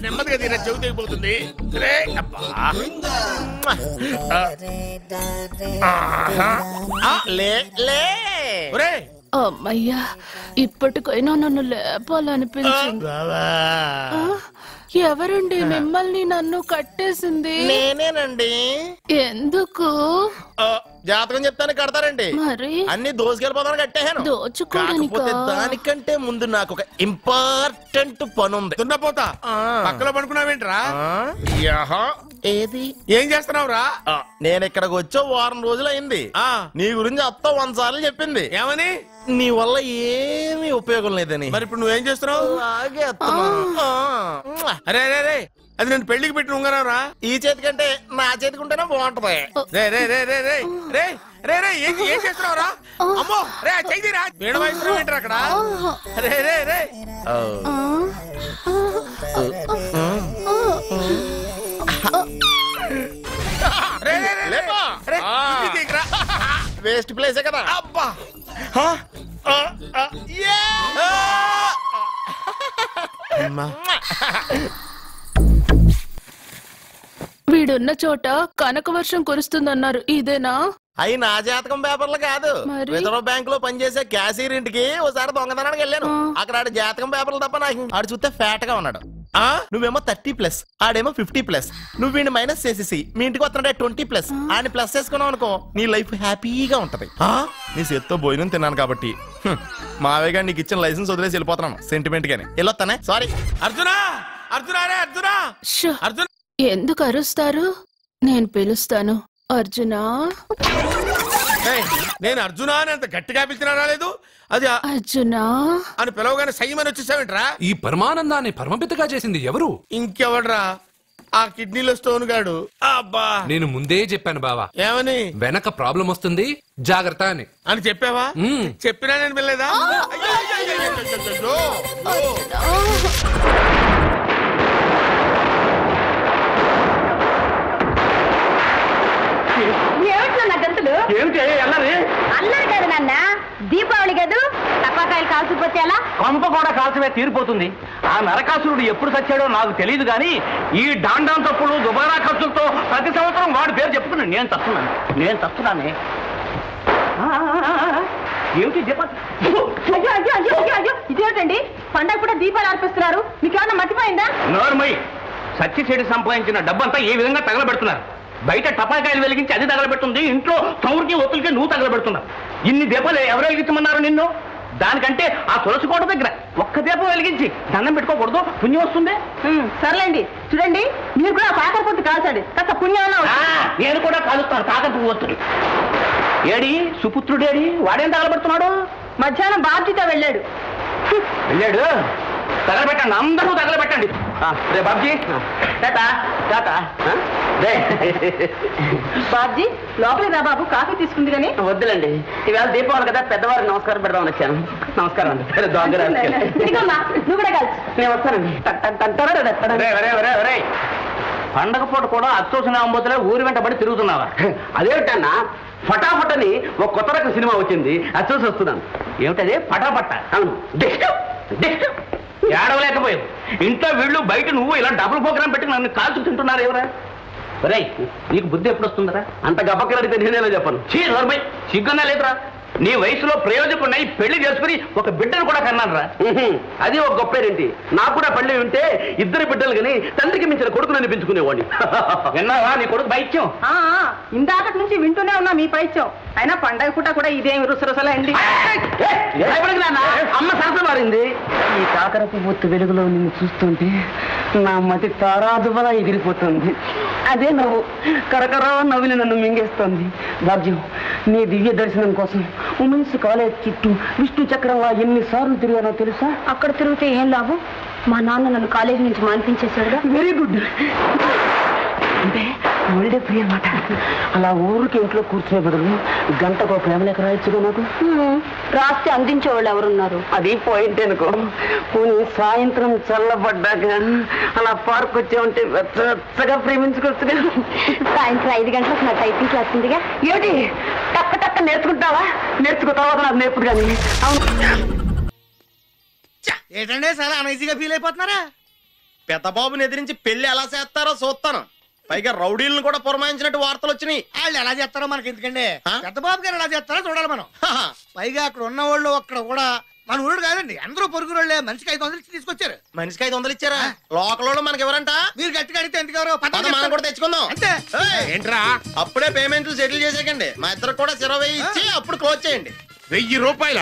నెమ్మదిగా తీరా చెవి తెగిపోతుంది. అమ్మయ్యా, ఇప్పటికైనా నన్ను లేపాలనిపించింది. ఎవరండి మిమ్మల్ని నన్ను కట్టేసింది? నేనేనండి. ఎందుకు? జాతకం చెప్తాను కడతారండి. మరి అన్ని దోసుకెళ్ళిపోతాను కట్టేహాను. కాకపోతే దానికంటే ముందు నాకు ఒక ఇంపార్టెంట్ పని ఉంది. దున్నపోతా పక్కలో పడుకున్నావేంట్రా? ఏది ఏం చేస్తున్నావురా? నేను ఇక్కడికి వచ్చో వారం రోజులు అయింది. నీ గురించి అత్త 100 సార్లు చెప్పింది. ఏమని? నీ వల్ల ఏమీ ఉపయోగం లేదని. మరి ఇప్పుడు నువ్వేం చేస్తున్నావు? అరే అరే రే, అది నేను పెళ్లికి పెట్టిన ఉంగరం రా. ఈ చేతి కంటే నా చేతికి ఉంటేనే బాగుంటది. రే రే రే రే రే రే రే రే ఏం చేస్తున్నావు రా? అమ్మో రే చెయ్యిరా. వీణ వయసు ఏంటారు అక్కడ? రే రే రే వేస్ట్ ప్లేసే కదా. అబ్బా వీడున్న చోట కనక వర్షం కురుస్తుందన్నారు, ఇదేనా? అయి నా జాతకం పేపర్లు కాదు. రిజర్వ్ బ్యాంక్ లో పనిచేసే క్యాషియర్ ఇంటికి ఒకసారి దొంగతనానికి వెళ్ళాను. అక్కడ ఆడి జాతకం పేపర్లు తప్ప నాకు ఆడు చూస్తే ఫ్యాట్ గా ఉన్నాడు. నువ్వేమో 30+, ఆడేమో 50+. నువ్వు వీడిని మైనస్ చేసేసి మీ ఇంటికి వస్తున్నాడే 20+. ఆయన ప్లస్ చేసుకున్నావు అనుకో, నీ లైఫ్ హ్యాపీగా ఉంటది. నీ చేత్తో భోజనం తిన్నాను కాబట్టి మావేగా నీకు ఇచ్చిన లైసెన్స్ వదిలేసి వెళ్ళిపోతున్నాను సెంటిమెంట్ గాని. వెళ్ళొస్తానే. సారీ. అర్జునా అర్జునా రే అర్జునా అర్జున్. ఎందుకు అరుస్తారు? నేను పిలుస్తాను. అర్జునా. నేను అర్జునా అని అంత గట్టిగా పిలిచినా రాలేదు. అది అర్జునా అని పిలవగానే సైమని వచ్చేసావేంట్రా? ఈ పరమానందాన్ని పరమపితగా చేసింది ఎవరు? ఇంకెవడ్రా? ఆ కిడ్నీలో స్టోన్ గాడు. అబ్బా, నేను ముందే చెప్పాను బావా. ఏమని? వెనక ప్రాబ్లం వస్తుంది, జాగ్రత్త అని చెప్పావా? చెప్పినా నేను వెళ్ళలేదా? ఏమిటి అల్లరి? అల్లరి కాదు నాన్న, దీపావళి కాదు, టపాకాయలు కాల్చిపోతే ఎలా? కొంప కూడా కాల్చమే తీరిపోతుంది. ఆ నరకాసురుడు ఎప్పుడు చచ్చాడో నాకు తెలియదు గాని ఈ డాండాం తప్పులు దుబారా ఖర్చులతో ప్రతి సంవత్సరం వాడి పేరు చెప్పుకున్నాను. నేను తస్తున్నానే. ఏమిటి ఇదేమిటండి? పండగ కూడా దీపాలు అర్పిస్తున్నారు, మీకేమన్నా మర్చిపోయిందా? నోర్మై, సచ్చి చెడి సంపాదించిన డబ్బంతా ఏ విధంగా తగలబెడుతున్నారు. బయట టపాకాయలు వెలిగించి అది తగలబెడుతుంది, ఇంట్లో చౌరికి ఒత్తులకి నువ్వు తగలబెడుతున్నావు. ఇన్ని దీపాలు ఎవరు వెలిగించమన్నారు నిన్ను? దానికంటే ఆ తులసి కోట దగ్గర ఒక్క దీపం వెలిగించి దండం పెట్టుకోకూడదు? పుణ్యం వస్తుంది. సర్లేండి, చూడండి మీరు కూడా కాకర పొత్తు కాల్చండి, కాస్త పుణ్యం. నేను కూడా కాలుస్తాను కాకర పువ్వు. ఏడి సుపుత్రుడేడి? వాడేం తగలబెడుతున్నాడు? మధ్యాహ్నం బాబ్జీతో వెళ్ళాడు. తగలబెట్టండి, అందరూ తగలబెట్టండి. రే బాబ్జీ, బాబ్జీ లోపలికి రా బాబు, కాఫీ తీసుకుంది కానీ. వద్దులండి, ఈవేళ దీపావళి కదా, పెద్దవారికి నమస్కారం పెడదామని వచ్చాను. నమస్కారం అండి. నువ్వు కూడా కలిసి నేను వస్తానండి. పండగ పూట కూడా అచ్చోసిన అంబోతులే ఊరి వెంట పడి తిరుగుతున్నావా? అదేమిటన్నా, ఫటాఫట్ అని ఒక కొత్త రకం సినిమా వచ్చింది, అది చూసి వస్తున్నాను. ఏమిటది? ఫటాఫట్. అవును, ఏడవలేకపోయావు. ఇంట్లో వీళ్ళు, బయట నువ్వు ఇలా డబుల్ ప్రోగ్రాం పెట్టి నన్ను కాల్చు తింటున్నారు ఎవరా? రై, నీకు బుద్ధి ఎప్పుడు వస్తుందరా? అంత గబ్బక్కలు అడిగితే నేనేలా చెప్పను. సిగ్గున్నా లేదురా? నీ వయసులో ప్రయోజకున్నాయి, పెళ్లి చేసుకుని ఒక బిడ్డను కూడా కన్నాను రా. అది ఒక గొప్పేంటి. నాకు కూడా పెళ్లి ఉంటే 2 బిడ్డలు కానీ తండ్రికి మించిన కొడుకునని పెంచుకునేవాడిని. విన్నావా నీ కొడుకు పైత్యం? ఇందాకటి నుంచి వింటూనే ఉన్నా మీ పైత్యం. అయినా పండగ పూట కూడా ఇదేమి రుసరుసలా అండి. అమ్మ సరస మారింది. ఈ కాకరపు బొత్తు వెలుగులో నిన్ను చూస్తుంటే నా మతి తారాదువలా ఎగిరిపోతుంది. అదే నవ్వు కరకరా నవ్విని నన్ను మింగేస్తోంది. భాగ్యం, నీ దివ్య దర్శనం కోసం ఉమెన్స్ కాలేజ్ చుట్టూ విష్ణు చక్రంలా ఎన్నిసార్లు తిరిగానో తెలుసా? అక్కడ తిరిగితే ఏం లాభం? మా నాన్న నన్ను కాలేజీ నుంచి మాన్పించేశాడుగా. Very good. అంటే ఒళ్ళే ఫ్రీ అన్నమాట. అలా ఊరికి ఇంట్లో కూర్చునే బదులు గంటకు ప్రేమ లేఖ రాయొచ్చుగా నాకు. రాస్తే అందించే వాళ్ళు ఎవరున్నారు? అది పాయింట్ అనుకో. సాయంత్రం చల్లబడ్డాక అలా పార్క్ వచ్చే ఉంటే వెచ్చగా ప్రేమించుకోవచ్చుగా. సాయంత్రం 5 గంటలకు నా టైపింగ్ క్లాస్ ఉందిగా. ఏమిటి టక్క టక్క నేర్చుకుంటావా? నేర్చుకుంటావా నాకు నేర్పుడు కానీ. ఏంటంటే చాలా అనీజీగా ఫీల్ అయిపోతున్నారా? పెద్ద బాబుని ఎదిరించి పెళ్లి ఎలా చేస్తారో చూస్తాను. పైగా రౌడీలను కూడా పురమాయించినట్టు వార్తలు వచ్చినాయి. వాళ్ళు ఎలా చేస్తారో మనకి ఎందుకండి, పెద్ద బాబు గారు ఎలా చేస్తారో చూడాలి మనం. పైగా అక్కడ ఉన్న వాళ్ళు అక్కడ కూడా మన ఊరు కాదండి, అందరూ పొరుగు వాళ్ళే. మనిషికి 500 తీసుకొచ్చారు. మనిషికి 500 ఇచ్చారా? లోకల్ మనకి ఎవరంట? మీరు గట్టిగా అడిగితే ఎందుకు ఎవరో మనం కూడా తెచ్చుకుందాం అంతే. ఏంట్రా అప్పుడే పేమెంట్లు సెటిల్ చేసేకండి. మా ఇద్దరు కూడా 20 ఇచ్చి అప్పుడు క్లోజ్ చేయండి. 1000 రూపాయల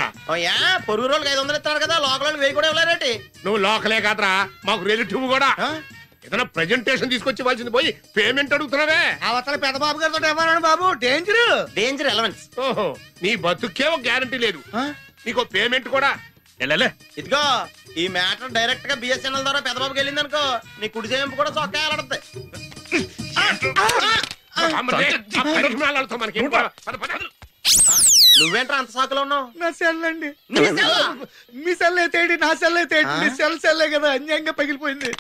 పొరుగు రోజులకు 500 ఇస్తున్నారు కదా, లోకల్ 1000 కూడా ఇవ్వలేరేటి? నువ్వు లోకలే కాదురా, మాకు రిలేటివ్ కూడా. ఏదైనా ప్రెజెంటేషన్ తీసుకొచ్చి ఇవ్వాల్సింది పోయి పేమెంట్ అడుగుతున్నావే. అవతల పెద్ద బాబు గారితో ఏమన్నాను బాబు, డేంజర్ ఎలవెన్స్. ఓహో, నీ బతుకే ఒక గ్యారంటీ లేదు, నీకు పేమెంట్ కూడా. ఇదిగో ఈ మ్యాటర్ డైరెక్ట్ గా బిఎస్ఎన్ఎల్ ద్వారా పెద్దబాబుకి వెళ్ళింది అనుకో, నీ కుడి చేయింపు కూడా చొక్కా వెళ్ళడతాయి. నువ్వేంట్రా అంత సాకులో ఉన్నావు? నా సెల్ అండి. మీ సెల్ అయితే నా సెల్ అయితే మీ సెల్లే కదా, అన్యాయంగా పగిలిపోయింది.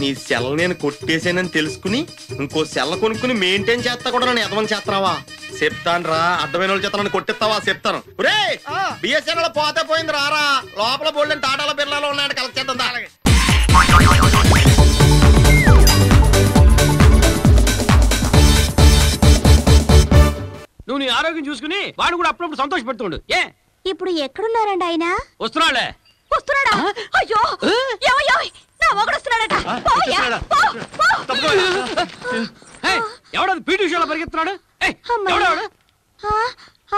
నీ సెల్ నేను కొట్టేసానని తెలుసుకుని ఇంకో సెల్ కొనుక్కుని మెయింటైన్ చేస్తా కూడా నన్ను ఎదవని చేస్తావా? చెప్తాను రా, అర్థమైన వాళ్ళు చేత నన్ను కొట్టిస్తావా? చెప్తాను. రే బిఎస్ఎన్ఎల్ పోతే పోయింది, రారా లోపల బోల్డెన్ టాటాల బిర్లాలో ఉన్నాడు, కలెక్ట్ చేద్దాం. అలాగే నువ్వు నీ ఆరోగ్యం చూసుకుని వాడు కూడా అప్పుడప్పుడు సంతోషపెడుతుండు. ఏ ఇప్పుడు ఎక్కడున్నారండి ఆయన? వస్తున్నాడులే. వస్తున్నాడా? అయ్యో నా మొగుడు వస్తున్నాడట. ఎవడది పీటీ ఉషాలో పరిగెత్తున్నాడు?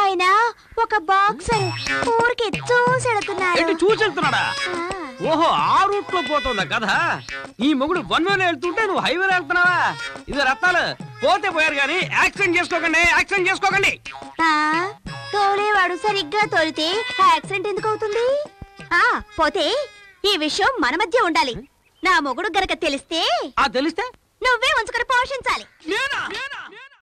ఆయన ఒక బాక్సర్, ఊరికి చూసెడుతున్నాడు. చూసెళ్తున్నాడా? ఓహో, ఆ రూట్ లో పోతుందా కథ. ఈ మొగుడు 1 వేలో వెళ్తుంటే నువ్వు హైవేలో వెళ్తున్నావా? ఇది రత్తాలు పోతే పోయారు గానీ యాక్సిడెంట్ చేసుకోకండి, యాక్సిడెంట్ చేసుకోకండి. తోలేవాడు సరిగ్గా తోలితే యాక్సిడెంట్ ఎందుకు అవుతుంది? పోతే ఈ విషయం మన మధ్య ఉండాలి. నా మొగుడు గనక తెలిస్తే తెలిస్తే నువ్వే ఉంచుకొని పోషించాలి. నేనా?